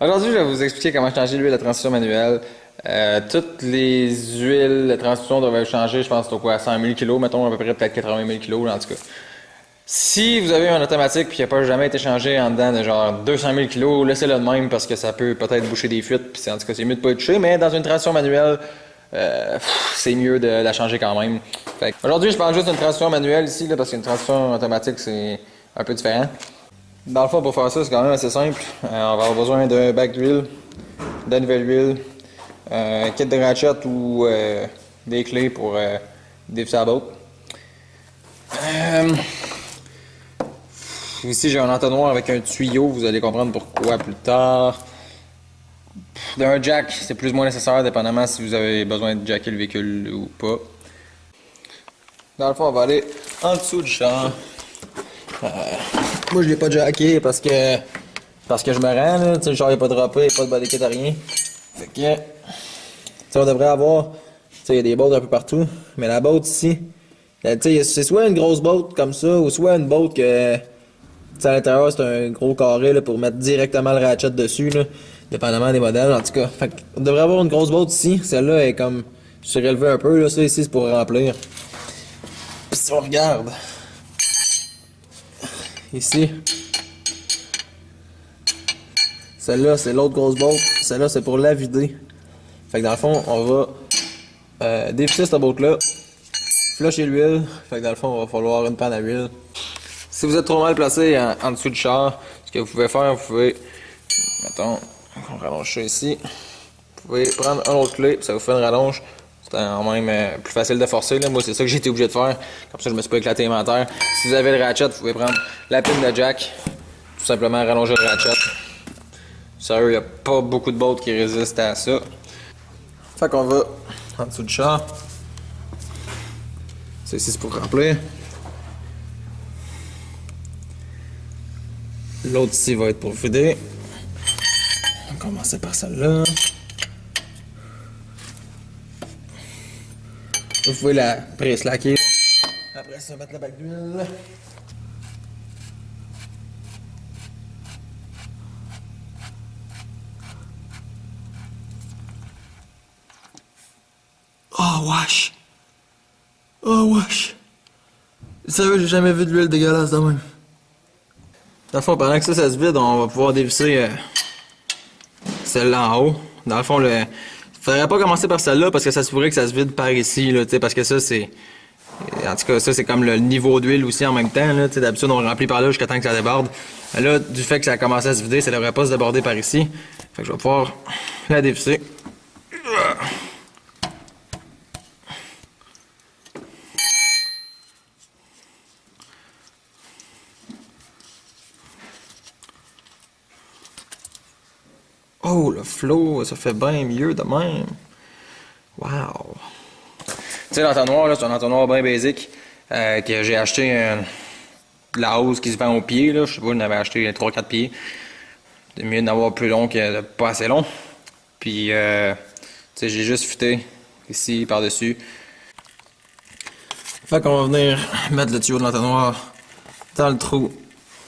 Aujourd'hui, je vais vous expliquer comment changer l'huile de transmission manuelle. Toutes les huiles de transmission doivent changer, je pense, donc à 100 000 kg, mettons à peu près peut-être 80 000 kg, en tout cas. Si vous avez un automatique et qui n'a pas jamais été changé en dedans de genre 200 000 kg, laissez-le de même parce que ça peut peut-être boucher des fuites, puis en tout cas, c'est mieux de pas être touché, mais dans une transmission manuelle, c'est mieux de la changer quand même. Aujourd'hui, je parle juste d'une transmission manuelle ici, là, parce qu'une transmission automatique, c'est un peu différent. Dans le fond, pour faire ça, c'est quand même assez simple. On va avoir besoin d'un bac d'huile, de nouvelle huile, un kit de ratchet ou des clés pour dévisser la botte. Ici, j'ai un entonnoir avec un tuyau, vous allez comprendre pourquoi plus tard. D'un jack, c'est plus ou moins nécessaire, dépendamment si vous avez besoin de jacker le véhicule ou pas. Dans le fond, on va aller en dessous du char. Moi, je l'ai pas jacké parce que je me rends, là. Tu sais, le char n'est pas droppé, il n'y a pas de body kit à rien. Fait que, on devrait avoir, tu sais, il y a des bottes un peu partout, mais la botte ici, tu sais, c'est soit une grosse botte comme ça, ou soit une botte que, tu sais, à l'intérieur, c'est un gros carré, là, pour mettre directement le ratchet dessus, là, dépendamment des modèles, en tout cas. Fait on devrait avoir une grosse botte ici, celle-là est comme surélevée un peu, là, ça ici, c'est pour remplir. Puis si on regarde, ici, celle-là, c'est l'autre grosse botte. Celle-là, c'est pour la vider. Fait que dans le fond, on va dévisser cette botte-là, flusher l'huile. Fait que dans le fond, il va falloir une panne à huile. Si vous êtes trop mal placé en dessous du char, ce que vous pouvez faire, vous pouvez, mettons, on rallonge ça ici. Vous pouvez prendre un autre clé, ça vous fait une rallonge. C'est quand même plus facile de forcer, là. Moi, c'est ça que j'ai été obligé de faire. Comme ça, je me suis pas éclaté les terre. Si vous avez le ratchet, vous pouvez prendre la pine de jack, tout simplement rallonger le ratchet. Sérieux, il n'y a pas beaucoup de bottes qui résistent à ça. Fait qu'on va en dessous du char. Ça ici, c'est pour remplir. L'autre ici va être pour vider. On va commencer par celle-là. Vous pouvez la pré-slacker. Après ça, mettre le bac d'huile. Oh wesh! Oh wesh! Sérieux, j'ai jamais vu de l'huile dégueulasse de même. Dans le fond, pendant que ça se vide, on va pouvoir dévisser celle-là en haut. Dans le fond, faudrait pas commencer par celle-là parce que ça se pourrait que ça se vide par ici, là, parce que ça, c'est... En tout cas, ça, c'est comme le niveau d'huile aussi en même temps, là. D'habitude, on remplit par là jusqu'à temps que ça déborde. Là, du fait que ça a commencé à se vider, ça devrait pas se déborder par ici. Fait que je vais pouvoir la dévisser. Oh, le flow, ça fait bien mieux de même. Wow! Tu sais, l'entonnoir, là, c'est un entonnoir bien basique que j'ai acheté de la hausse qui se vend au pied. Là. Je sais pas, j'en avais acheté 3-4 pieds. C'est mieux d'en avoir plus long que pas assez long. Puis, tu sais, j'ai juste futé ici, par-dessus. Fait qu'on va venir mettre le tuyau de l'entonnoir dans le trou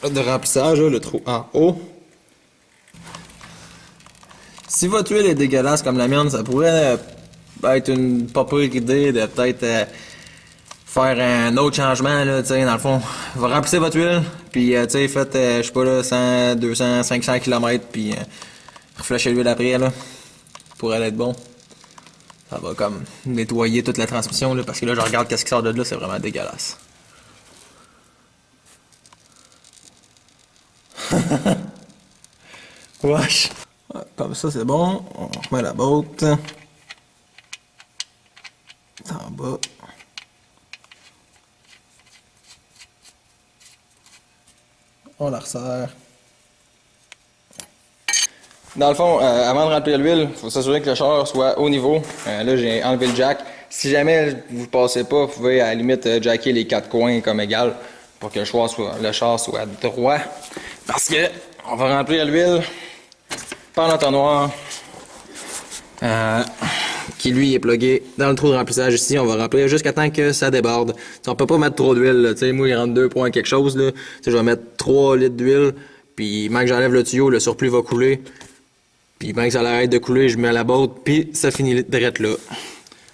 de remplissage, là, le trou en haut. Si votre huile est dégueulasse comme la mienne, ça pourrait être une pas pire idée de peut-être faire un autre changement, là, tu sais, dans le fond. Vous remplissez votre huile, puis, tu sais, faites, je sais pas, là, 100, 200, 500 km, puis reflashez l'huile après, là, pour elle être bon. Ça va comme nettoyer toute la transmission, là, parce que là, je regarde qu'est-ce qui sort de là, c'est vraiment dégueulasse. Wesh! Comme ça, c'est bon. On remet la botte. En bas. On la resserre. Dans le fond, avant de remplir l'huile, il faut s'assurer que le char soit au niveau. Là, j'ai enlevé le jack. Si jamais vous ne passez pas, vous pouvez à la limite jacker les 4 coins comme égal pour que le char soit droit. Parce que on va remplir l'huile par l'entonnoir qui lui est plugué dans le trou de remplissage ici. On va remplir jusqu'à temps que ça déborde. T'sais, on peut pas mettre trop d'huile. Moi, il rentre 2 points quelque chose. Je vais mettre 3 litres d'huile. Puis, même que j'enlève le tuyau, le surplus va couler. Puis bien que ça arrête de couler, je mets la botte, puis ça finit direct là.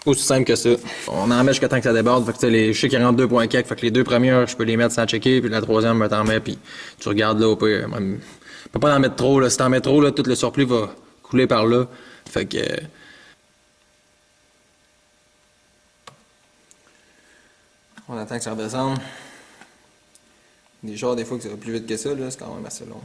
Aussi simple que ça. On en met jusqu'à temps que ça déborde. Fait que je sais qu'il rentre 2.4, fait que les deux premières, je peux les mettre sans checker, puis la troisième, ben, t'en mets, puis tu regardes là, au pire. Tu peux pas en mettre trop, là. Si t'en mets trop, là, tout le surplus va couler par là. Fait que... on attend que ça redescende. Des fois que ça va plus vite que ça, là, c'est quand même assez long.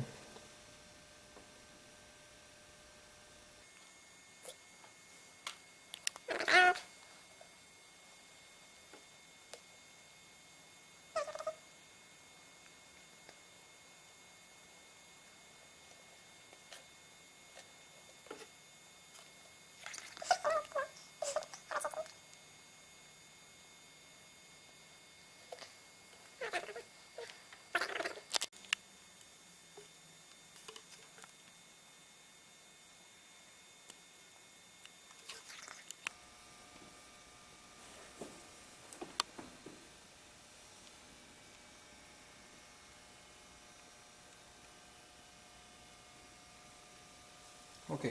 Ok,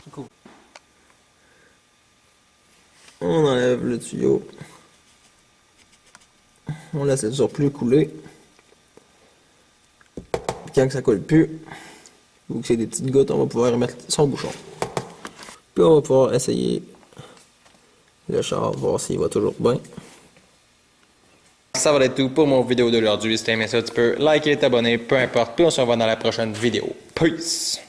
c'est cool. On enlève le tuyau. On laisse le surplus couler. Puis quand ça coule plus, ou que c'est des petites gouttes, on va pouvoir remettre son bouchon. Puis on va pouvoir essayer le char, voir s'il va toujours bien. Ça va être tout pour mon vidéo d'aujourd'hui. Si t'as aimé ça, tu peux liker, t'abonner, peu importe. Puis on se revoit dans la prochaine vidéo. Peace!